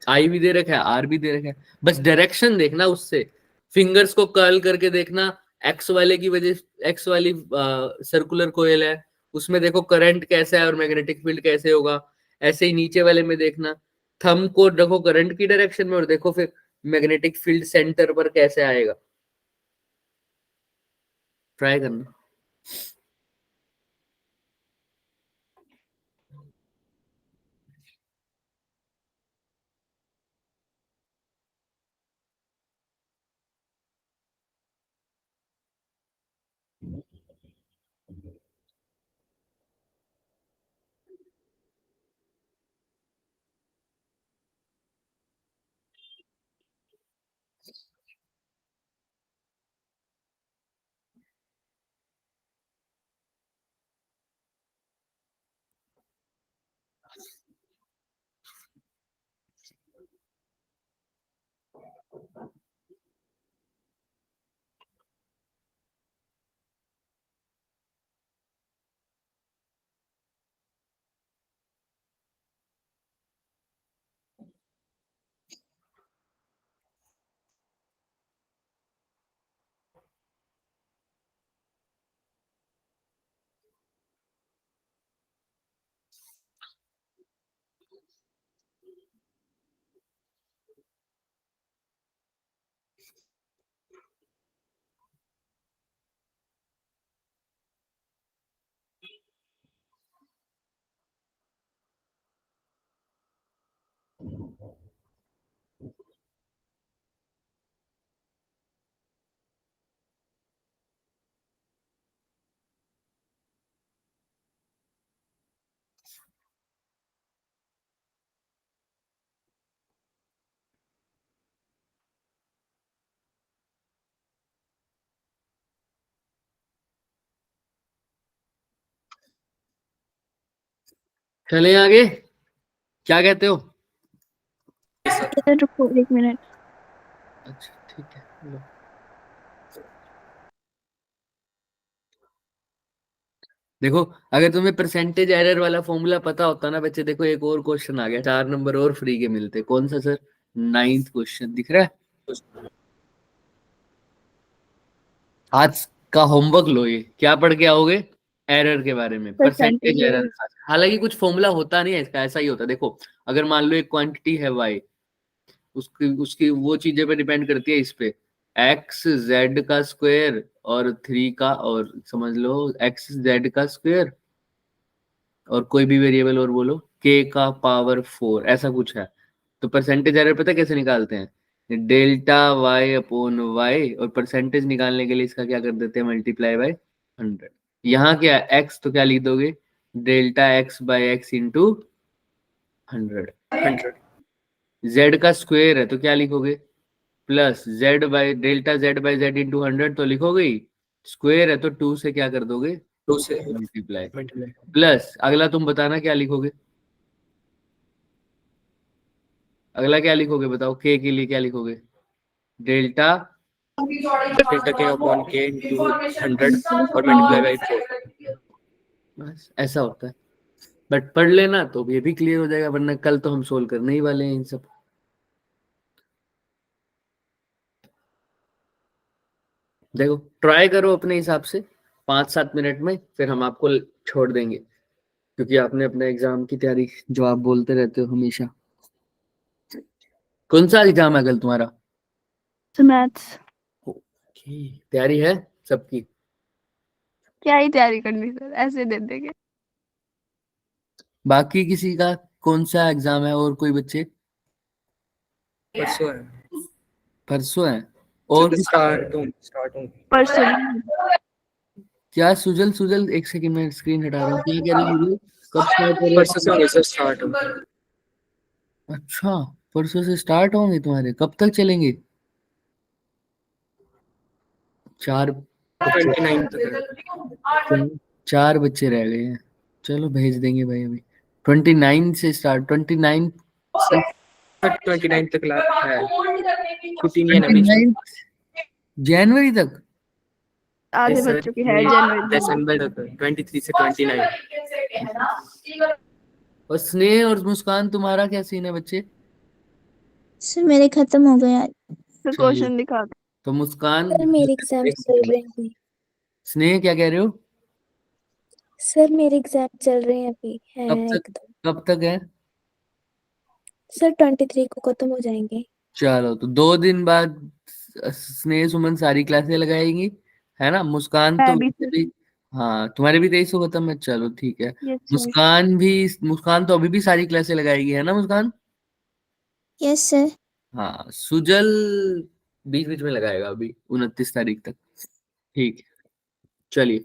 आई भी दे रखा है, आर भी दे रखा है, बस डायरेक्शन देखना उससे, फिंगर्स को कर्ल करके देखना। एक्स वाले की वजह, एक्स वाली सर्कुलर कोयल है, उसमें देखो करंट कैसा है और मैग्नेटिक फील्ड कैसे होगा। ऐसे ही नीचे वाले में देखना, थंब को रखो करंट की डायरेक्शन में और देखो फिर मैग्नेटिक फील्ड सेंटर पर कैसे आएगा, ट्राई करना। चले आगे, क्या कहते हो? इधर रुको 1 मिनट। अच्छा ठीक है, लो। देखो, अगर तुम्हें परसेंटेज एरर वाला फॉर्मूला पता होता ना बच्चे, देखो एक और क्वेश्चन आ गया, 4 नंबर और फ्री के मिलते। कौन सा सर? 9th क्वेश्चन दिख रहा है। आज का होमवर्क लो, ये क्या पढ़ के आओगे? एरर के बारे में, परसेंटेज एरर। हालांकि कुछ फॉर्मूला होता नहीं है इसका, ऐसा ही होता है। देखो, अगर मान लो एक क्वांटिटी है y, उसकी उसकी वो चीजें पे डिपेंड करती है इस पे, एक्स जेड का स्क्वायर और 3 का, और समझ लो एक्स जेड का स्क्वायर और कोई भी वेरिएबल और बोलो k का पावर 4, ऐसा कुछ है। तो परसेंटेज एरर पता है कैसे निकालते हैं? डेल्टा y अपॉन y, और परसेंटेज निकालने के लिए इसका क्या कर देते हैं? Multiply by 100। यहाँ क्या है x, तो क्या लिख दोगे? Delta x by x into 100। z का स्क्वायर है तो क्या लिखोगे? Plus z by delta z by z into 100 तो लिखोगे ही। स्क्वायर है तो 2 से क्या कर दोगे? 2 से मल्टीप्लाई। प्लस अगला तुम बताना क्या लिखोगे? अगला क्या लिखोगे बताओ? k के लिए क्या लिखोगे? डेल्टा के अपॉन के इंटू 100 और मल्टीप्लाई बाय 4। बस ऐसा होता है। बट पढ़ लेना तो ये भी क्लियर हो जाएगा, वरना कल तो हम सोल्व करने ही वाले हैं इन सब। देखो, ट्राई करो अपने हिसाब से 5-7 मिनट में, फिर हम आपको छोड़ देंगे, क्योंकि आपने अपने एग्जाम की तैयारी, जो आप बोलते रहते हो हमेशा। कौन सा एग्जाम है कल तुम्हारा? मैथ्स। ओके, तैयारी है सबकी? क्या ही तैयारी करनी सर, ऐसे दे देंगे। बाकी किसी का कौन सा एग्जाम है? और कोई बच्चे? परसों है। परसों है? और स्टार्ट हूँ। परसों। क्या सुजल सुजल, एक सेकंड में स्क्रीन हटा रहा हूँ। क्या कह रही है? कब स्टार्ट हो परसों से रहे? होंगे सर, स्टार्ट हो। अच्छा, परसों से स्टार्ट होंगे तुम्हारे? कब तक चलेंगे? 4 29 तक। 4 बच्चे रह गए हैं। चलो भेज देंगे भाई अभी। 29 से स्टार्ट, 29 29 तक है, छुट्टी नहीं है ना बीच में। 29 जनवरी तक? आधे बच्चों की है जनवरी। दिसंबर तक, 23 से 29। और स्नेह और मुस्कान, तुम्हारा क्या सीन है बच्चे? सर मेरे खत्म हो गए आज। तो चलिए, क्वेश्चन दिखा दो। तो मुस्कान। सर मेरे एग्जाम चल रहे हैं अभी। स्नेह क्या कह रहे हो? सर मेरे एग्जाम चल रहे हैं अभी, है कब तक? एक दो। कब तक है? सर 23 को खत्म हो जाएंगे। चलो, तो 2 दिन बाद स्नेह सुमन सारी क्लासें लगाएंगी, है ना? मुस्कान तो मैं भी वैसे सर। भी, हाँ तुम्हारे भी 23 को खत्म है। चलो ठीक है। Yes sir. मुस्कान तो अभी भी सारी क्लासें लगाएगी, है ना मुस्कान? Yes sir. हाँ, सुजल बीच बीच में लगाएगा अभी 29 तारीख तक। ठीक है, चलिए।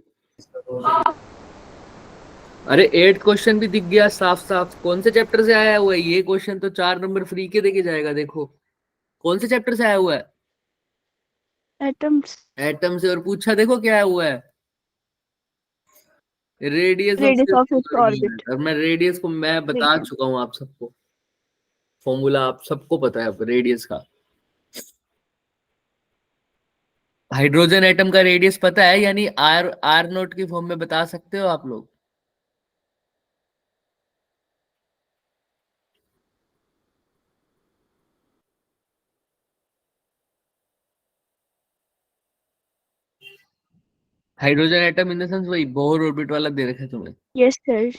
अरे 8 क्वेश्चन भी दिख गया साफ साफ। कौन से चैप्टर से आया हुआ है ये क्वेश्चन? तो 4 नंबर फ्री के देके जाएगा। देखो कौन से चैप्टर से आया हुआ है? एटम्स। एटम से। और पूछा देखो क्या आया हुआ है? Radius of radius of its orbit. और मैं रेडियस को मैं बता चुका हूँ आप सबको, फॉर्मूला आप सबको पता है अब रेडियस का। हाइड्रोजन एटम का रेडियस पता है, यानी आर आर नोट की फॉर्म में बता सकते हो आप लोग? Hydrogen atom in the sense वही बोर ऑर्बिट वाला दे रखा है तुम्हें। Yes sir.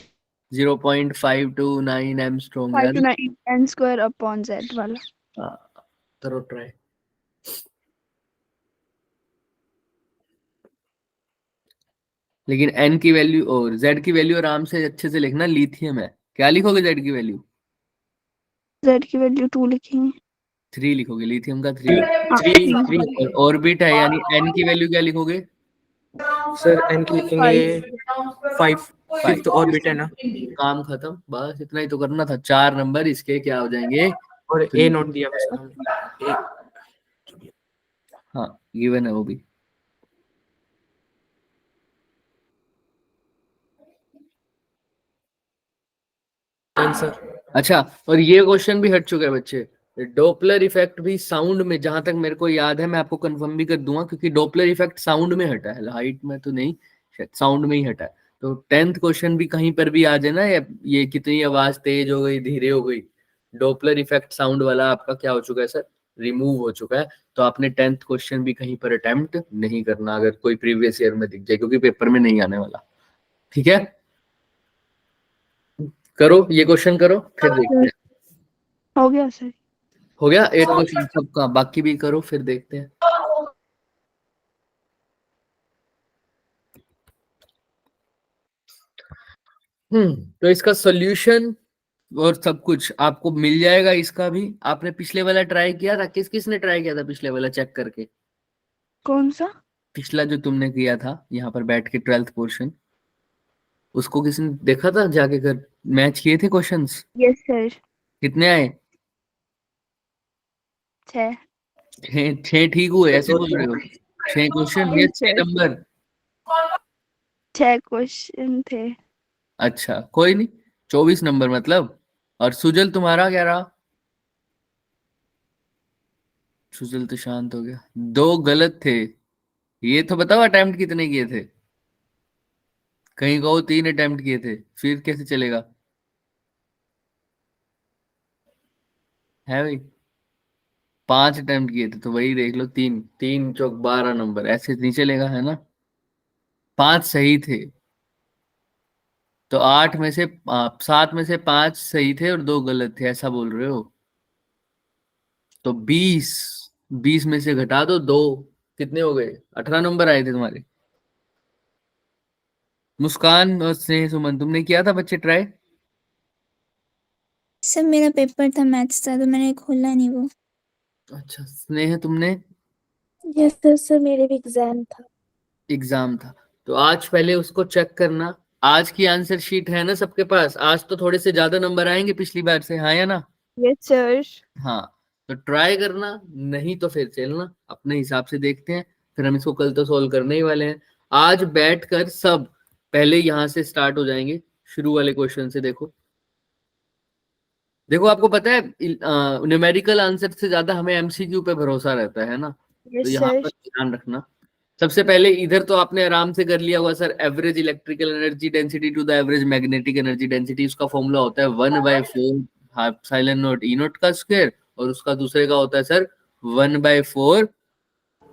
0.529 एंगस्ट्रॉम है 5 to 9 n square upon z वाला। हाँ, करो ट्राई। लेकिन n की वैल्यू और z की वैल्यू आराम से अच्छे से लिखना, लिथियम है। क्या लिखोगे z की वैल्यू? Z की वैल्यू 2 लिखेंगे। 3 लिखोगे, लिथियम का 3। हाँ, 3 ऑर्बिट है यानी n की वैल्यू क्या लिखोगे? सर n की लिखेंगे 5, 5th ऑर्बिट है ना, काम खत्म, बस इतना ही तो करना था। 4 नंबर इसके क्या हो जाएंगे? और a नोट दिया हुआ सर हमने। हाँ गिवन है वो भी। आंसर अच्छा, और ये क्वेश्चन भी हट चुका है बच्चे। डोपलर इफेक्ट भी साउंड में, जहां तक मेरे को याद है, मैं आपको कंफर्म भी कर दूंगा, क्योंकि डोपलर इफेक्ट साउंड में हटा है, हाइट में तो नहीं, शायद साउंड में ही हटा है। तो 10th क्वेश्चन भी कहीं पर भी आ जाए ना, ये कितनी आवाज तेज हो गई, धीरे हो गई, डोपलर इफेक्ट साउंड वाला आपका क्या हो चुका है सर? रिमूव हो चुका है। तो आपने 10th क्वेश्चन भी कहीं पर अटेम्प्ट नहीं करना, अगर कोई प्रीवियस ईयर में दिख जाए, क्योंकि पेपर में नहीं आने वाला। ठीक है, करो ये क्वेश्चन, करो फिर देखते हैं। हो गया सर। हो गया 8 क्वेश्चन सबका, बाकी भी करो फिर देखते हैं। तो इसका सॉल्यूशन और सब कुछ आपको मिल जाएगा। इसका भी आपने पिछले वाला ट्राई किया था? किस किसने ट्राई किया था पिछले वाला चेक करके? कौन सा? पिछला जो तुमने किया था यहाँ पर बैठ के 12th पोर्शन, उसको किसने देखा था जाके कर? मैच किए थे क्वेश्चंस? Yes sir. कितने आए? 6। 6 ठीक हुए ऐसे बोल रहे हो? 6 क्वेश्चन या 6 नंबर? 6 क्वेश्चन थे। अच्छा कोई नहीं, 24 नंबर मतलब। और सुजल तुम्हारा क्या रहा? सुजल तो शांत हो गया, 2 गलत थे। ये तो बताओ अटेम्प्ट कितने किए थे? कहीं कहो 3 अटेम्प्ट किए थे, फिर कैसे चलेगा? है भाई, 5 अटेम्प्ट किए थे, तो वही देख लो, 3 3 चौक 12 नंबर, ऐसे नहीं चलेगा है ना। 5 सही थे, तो 8 में से 7 में से 5 सही थे और 2 गलत थे, ऐसा बोल रहे हो? तो 20 में से घटा दो 2, कितने हो गए? 18 नंबर आए थे तुम्हारे। मुस्कान और स्नेह सुमन, तुमने किया था बच्चे ट्राई? सर मेरा पेपर था मैथ्स था तो मैंने खोला नहीं वो। अच्छा स्नेह तुमने? यस सर मेरे भी एग्जाम था। एग्जाम था, तो आज पहले उसको चेक करना। आज की आंसर शीट है ना सबके पास? आज तो थोड़े से ज्यादा नंबर आएंगे पिछली बार से, हाँ या ना? Yes sir. हाँ, तो ट्राई करना, नहीं तो फिर चलना अपने हिसाब से, देखते हैं। फिर हम इसको कल तो सोल्व करने ही वाले हैं। आज बैठकर सब पहले यहां से स्टार्ट हो जाएंगे, शुरू वाले क्वेश्चन से। देखो देखो, आपको पता है न्यूमेरिकल आंसर से ज्यादा हमें एमसीक्यू पे भरोसा रहता है ना, तो यस यहाँ सर। पर ध्यान रखना। सबसे पहले इधर तो आपने आराम से कर लिया होगा sir, average electrical energy density to the average magnetic energy density. उसका फॉर्मूला होता है 1/4 half epsilon naught E naught का स्क्वायर, और उसका दूसरे का होता है सर 1/4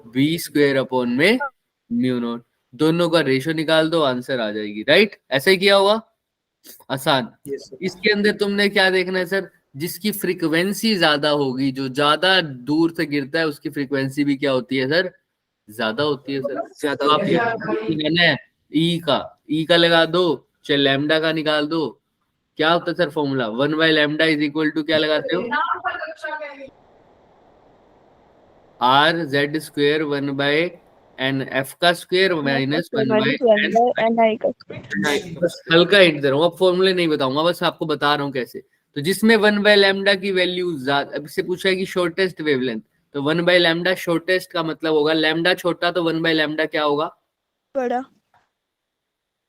बी स्क्वायर अपॉन में म्यू नॉट। दोनों का रेशो निकाल दो, आंसर आ जाएगी, राइट? ऐसे ही किया होगा, आसान। इसके अंदर तुमने क्या देखना है सर? जिसकी फ्रीक्वेंसी ज्यादा होगी, जो ज्यादा दूर से गिरता है, उसकी फ्रीक्वेंसी भी क्या होती है सर? ज्यादा होती है सर। ज्यादा तो होती है। आपको लेना है ई का लगा दो, चाहे लैम्डा का निकाल दो। क्या होता है sir formula? 1/λ is equal to क्या लगाते हो? आर जेड स्क्वेयर 1/n(f) का स्क्वेयर माइनस 1/n। बस हल्का हिंट दे रहा हूँ, अब फॉर्मूले नहीं बताऊंगा, बस आपको बता रहा हूँ कैसे। तो जिसमें 1/λ की वैल्यू ज्यादा, अब इससे पूछा है कि शॉर्टेस्ट वेवलेंथ, तो 1/λ शॉर्टेस्ट का मतलब होगा, लैम्डा छोटा तो 1/λ क्या होगा? बड़ा।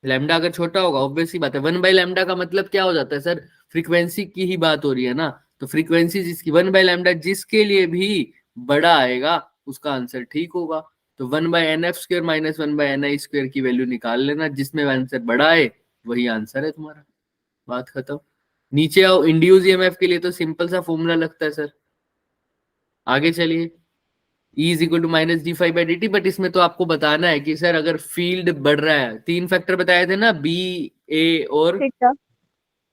लैम्डा अगर छोटा होगा, ऑब्वियस सी बात है। 1/λ का मतलब क्या हो जाता है सर? फ्रीक्वेंसी की ही बात हो रही है ना, तो फ्रीक्वेंसी जिसकी 1/λ जिसके लिए भी बड़ा आएगा, उसका आंसर ठीक होगा। तो 1/nf² माइनस 1/ni² की वैल्यू निकाल लेना, जिसमें आंसर बड़ा है वही आंसर है तुम्हारा, बात खत्म। नीचे आओ, इंड्यूस ईएमएफ के लिए तो सिंपल सा फॉर्मूला लगता है सर। आगे चलिए, E is equal to minus d∅/dt, but इसमें तो आपको बताना है कि सर अगर फील्ड बढ़ रहा है, 3 फैक्टर बताए थे ना, बी, ए और थीटा।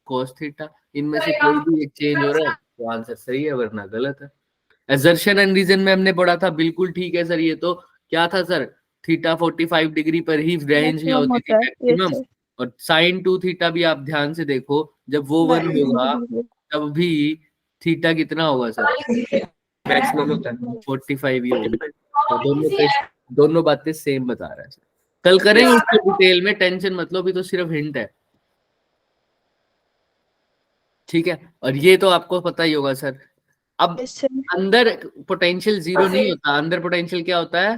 cos थीटा, इनमें से कोई भी एक चेंज हो रहा है तो आंसर सही है, वरना गलत है। असर्शन एंड रीजन में हमने पढ़ा था, बिल्कुल ठीक है सर। ये तो क्या था सर? थीटा 45 डिग्री पर ही रेंज में होती थी होता है। Yes maximum, sir. और sin 2 थीटा भी आप ध्यान से देखो, जब वो 1 होगा तब भी थीटा कितना होगा सर? मैक्सिमम होता है 45 ही होगा। तो दोनों बातें सेम बता रहा है सर। कल करेंगे इसको डिटेल में, टेंशन मत लो, अभी तो सिर्फ हिंट है। ठीक है, और ये तो आपको पता ही होगा सर। अब अंदर पोटेंशियल जीरो नहीं होता, अंदर पोटेंशियल क्या होता है?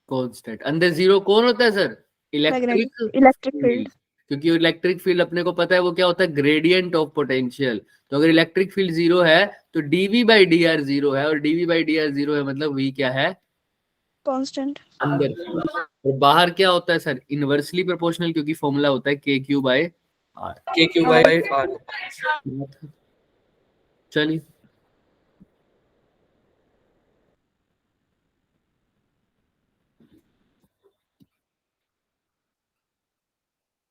कांस्टेंट। अंदर जीरो कौन होता है सर? Electric field. क्योंकि इलेक्ट्रिक फील्ड अपने को पता है वो क्या होता है, ग्रेडियंट ऑफ पोटेंशियल। तो अगर इलेक्ट्रिक फील्ड जीरो है तो DV by D R zero है, और DV by D R zero है मतलब वी क्या है? कांस्टेंट। अंदर। और बाहर क्या होता है सर? इनवर्सली प्रोपोर्शनल, क्योंकि फॉर्मूला होता है के क्यू बाय आर। के क्यू बाई आर। चलिए,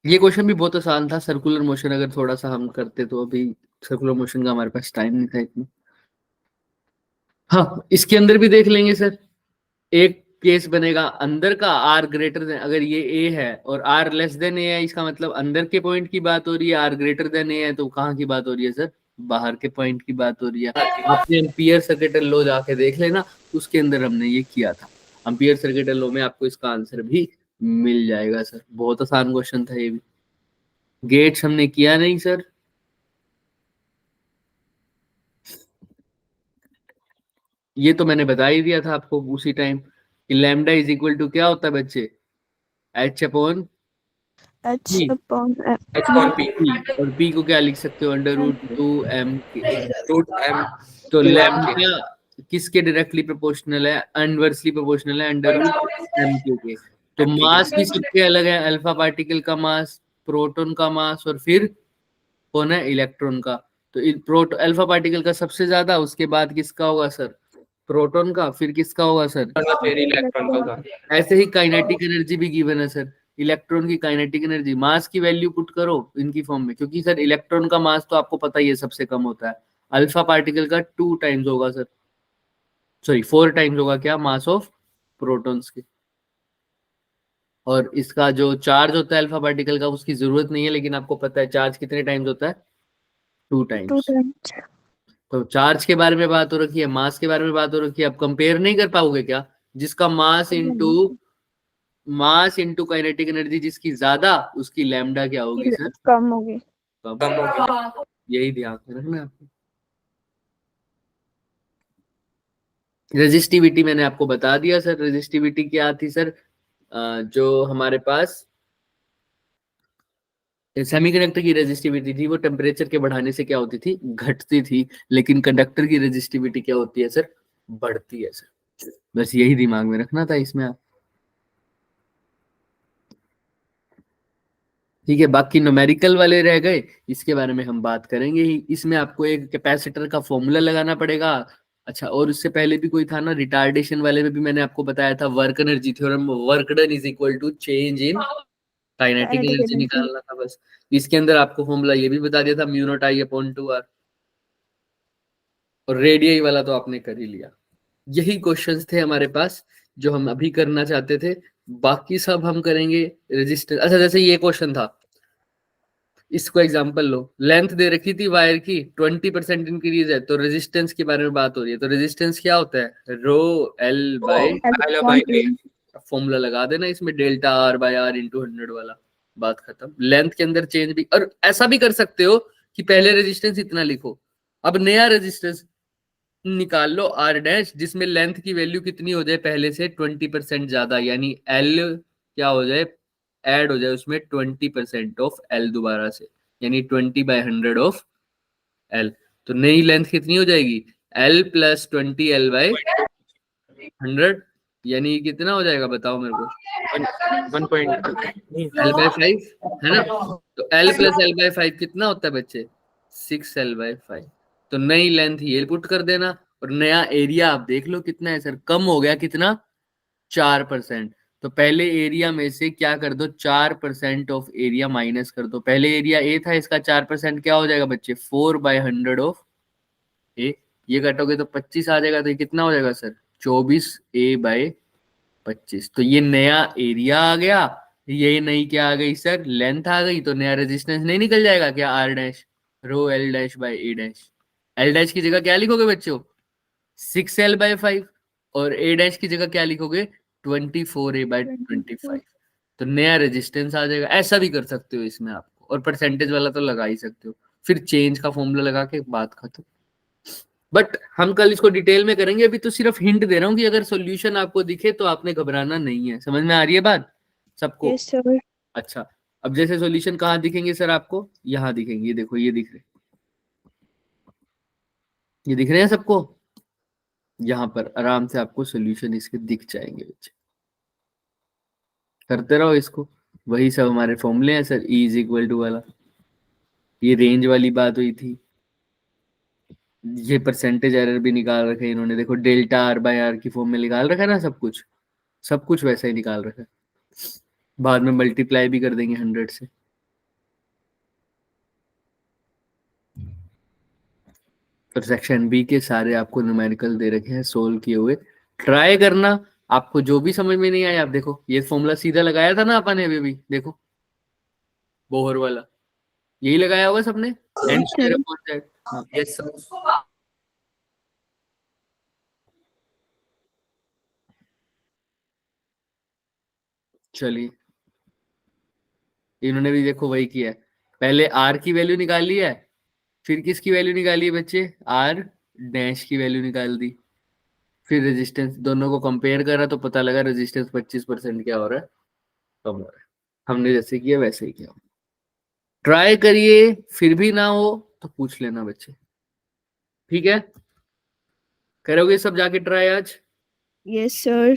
ये क्वेश्चन भी बहुत आसान था। सर्कुलर मोशन अगर थोड़ा सा हम करते तो, अभी सर्कुलर मोशन का हमारे पास टाइम नहीं था इतना। हाँ, इसके अंदर भी देख लेंगे सर। एक केस बनेगा अंदर का, आर ग्रेटर देन, अगर ये ए है और आर लेस देन ए है, इसका मतलब अंदर के पॉइंट की बात हो रही है। आर ग्रेटर देन ए है तो कहाँ की बात हो रही है सर? बाहर के पॉइंट की बात हो रही है। आपने एम्पियर सर्किटल लॉ जाके देख लेना, उसके अंदर हमने ये किया था। एम्पियर सर्किटल लॉ में आपको इसका आंसर भी मिल जाएगा सर। बहुत आसान क्वेश्चन था ये भी। गेट्स हमने किया नहीं सर। ये तो मैंने बता ही दिया था आपको उसी टाइम कि लैम्डा इज इक्वल टू क्या होता है बच्चे? H upon H P। upon H upon P. और P को क्या लिख सकते हो? अंडर रूट 2m के। Root M. तो टू लैम्डा किसके डायरेक्टली प्रोपोर्शनल है? इनवर्सली प्रोपोर्शनल है अंडर रूट m के। तो MQ के। मास भी सबके अलग है। अल्फा पार्टिकल का मास, प्रोटॉन का मास, और फिर कौन है? इलेक्ट्रॉन का। तो अल्फा पार्टिकल का सबसे ज्यादा, उसके बाद किसका होगा सर? प्रोटॉन का, फिर किसका होगा सर? फिर इलेक्ट्रॉन का होगा। ऐसे ही काइनेटिक एनर्जी भी गिवन है सर। इलेक्ट्रॉन की काइनेटिक एनर्जी, मास की वैल्यू पुट करो इनकी फॉर्म में, क्योंकि सर इलेक्ट्रॉन का मास तो आपको पता ही है सबसे कम होता है। अल्फा पार्टिकल का 2 टाइम्स होगा सर, सॉरी 4 टाइम्स होगा क्या? मास ऑफ प्रोटॉन्स के। और इसका जो चार्ज होता है अल्फा पार्टिकल का, उसकी जरूरत नहीं है, लेकिन आपको पता है चार्ज कितने टाइम्स होता है? 2 टाइम्स। तो चार्ज के बारे में बात हो रखी है, मास के बारे में बात हो रखी है। अब कंपेयर नहीं कर पाओगे क्या? जिसका मास इंटू काइनेटिक एनर्जी जिसकी ज्यादा, उसकी लैम्डा क्या होगी सर? कम होगी। कम होगा। यही ध्यान में रखना आपको। रेजिस्टिविटी मैंने आपको बता दिया सर। रेजिस्टिविटी क्या थी सर? जो हमारे पास सेमीकंडक्टर की रेजिस्टिविटी थी, वो टेम्परेचर के बढ़ाने से क्या होती थी? घटती थी। लेकिन कंडक्टर की रेजिस्टिविटी क्या होती है सर? बढ़ती है सर। बस यही दिमाग में रखना था इसमें आप। ठीक है, बाकी न्यूमेरिकल वाले रह गए, इसके बारे में हम बात करेंगे ही। इसमें आपको एक कैपेसिटर का फॉर्मूला लगाना पड़ेगा। अच्छा, और उससे पहले भी कोई था ना रिटार्डेशन वाले में भी मैंने आपको बताया था, work energy theorem, work done is equal to change in kinetic energy निकालना था बस। इसके अंदर आपको फॉर्मूला ये भी बता दिया था, mu not I upon 2r। और रेडियई वाला तो आपने कर ही लिया। यही क्वेश्चंस थे हमारे पास जो हम अभी करना चाहते थे। बाकी सब हम करेंगे रेजिस्टेंस। अच्छा, जैसे ये क्वेश्चन था, इसको एग्जांपल लो। लेंथ दे रखी थी वायर की, 20% इंक्रीज है, तो रेजिस्टेंस के बारे में बात हो रही है। तो रेजिस्टेंस क्या होता है? Rho L by A. Formula लगा देना इसमें, delta R by R into 100 वाला। बात खत्म। लेंथ के अंदर चेंज भी, और ऐसा भी कर सकते हो कि पहले रेजिस्टेंस इतना लिखो, अब नया रेजिस्टेंस निकाल लो आर डैश, जिसमें लेंथ की वैल्यू कितनी हो जाए पहले से 20% ज्यादा, यानी एल क्या हो जाए? ऐड हो जाए उसमें 20% ऑफ एल दोबारा से, यानी 20/100 ऑफ एल। तो नई लेंथ कितनी हो जाएगी? एल प्लस 20 एल बाय 100, यानी कितना हो जाएगा बताओ मेरे को? 1.एल/5 है ना? तो एल प्लस एल/5 कितना होता है बच्चे? 6l/5। तो नई लेंथ ये पुट कर देना, और नया एरिया आप देख लो कितना है सर? कम हो गया कितना? 4%। तो पहले एरिया में से क्या कर दो? 4% ऑफ एरिया माइनस कर दो। पहले एरिया ए था, इसका 4% क्या हो जाएगा बच्चे? 4/100 ऑफ ए। ये कटोगे तो 25 आ जाएगा, तो ये कितना हो जाएगा सर? 24a/25। तो ये नया एरिया आ गया, ये नई क्या आ गई सर? लेंथ आ गई। तो नया रेजिस्टेंस नहीं निकल जाएगा क्या? R dash rho L dash by A dash. L dash की जगह क्या लिखोगे बच्चों 6l/5 और ए डैश की जगह क्या लिखोगे 24a/25। तो नया रेजिस्टेंस आ जाएगा। ऐसा भी कर सकते हो इसमें आपको, और परसेंटेज वाला तो लगा ही सकते हो, फिर चेंज का फॉर्मूला लगा के बात खत्म। बट हम कल इसको डिटेल में करेंगे, अभी तो सिर्फ हिंट दे रहा हूँ कि अगर सॉल्यूशन आपको दिखे तो आपने घबराना नहीं है। समझ में आ रही है बात सबको? Yes sir. अच्छा, अब जैसे सॉल्यूशन कहाँ दिखेंगे सर आपको? यहाँ दिखेंगे, ये देखो ये दिख रहे, ये दिख रहे हैं सबको? यहाँ पर आराम से आपको सॉल्यूशन इसके दिख जाएंगे बच्चे। करते रहो इसको, वही सब हमारे फॉर्मूले हैं सर। E = वाला, ये रेंज वाली बात हुई थी। ये परसेंटेज एरर भी निकाल रखे हैं इन्होंने, देखो डेल्टा R/R की फॉर्म में निकाल रखा है ना, सब कुछ वैसा ही निकाल रखा है। बाद में मल्टीप्लाई भी कर देंगे 100 से। फिर सेक्शन बी के सारे आपको न्यूमेरिकल दे रखे हैं सोल्व किए हुए, ट्राई करना। आपको जो भी समझ में नहीं आया, आप देखो ये फॉर्मूला सीधा लगाया था ना अपन ने अभी भी, देखो बोहर वाला यही लगाया होगा सबने। Yes sir. चलिए, इन्होंने भी देखो वही किया है, पहले आर की वैल्यू निकाली है, फिर किसकी वैल्यू निकाली है बच्चे, आर डैश की वैल्यू निकाल दी, फिर रेजिस्टेंस दोनों को कंपेयर करा तो पता लगा रेजिस्टेंस 25% क्या हो रहा है, कम हो रहा है। हमने जैसे किया वैसे ही किया। ट्राई करिए, फिर भी ना हो तो पूछ लेना बच्चे, ठीक है? करोगे सब जाके ट्राई आज? Yes sir.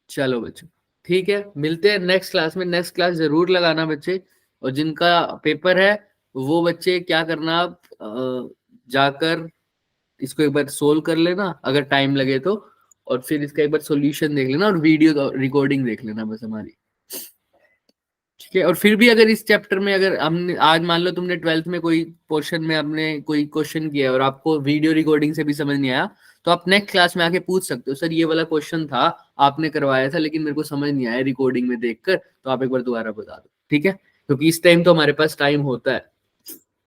चलो बच्चों, ठीक है, मिलते हैं नेक्स्ट क्लास में। नेक्स्ट क्लास जरूर लगाना बच्चे, और जिनका पेपर है वो बच्चे क्या करना, आप जाकर इसको एक बार सोल्व कर लेना अगर टाइम लगे तो, और फिर इसका एक बार सॉल्यूशन देख लेना और वीडियो रिकॉर्डिंग देख लेना बस हमारी, ठीक है? और फिर भी अगर इस चैप्टर में अगर हमने आज मान लो तुमने 12th में कोई पोर्शन में आपने कोई क्वेश्चन किया और आपको वीडियो रिकॉर्डिंग से भी समझ नहीं आया, तो आप नेक्स्ट क्लास में आके पूछ सकते हो, सर ये वाला क्वेश्चन था आपने करवाया था लेकिन मेरे को समझ नहीं आया रिकॉर्डिंग में देखकर, तो आप एक बार दोबारा बता दो, ठीक है? क्योंकि इस टाइम तो हमारे पास टाइम होता है।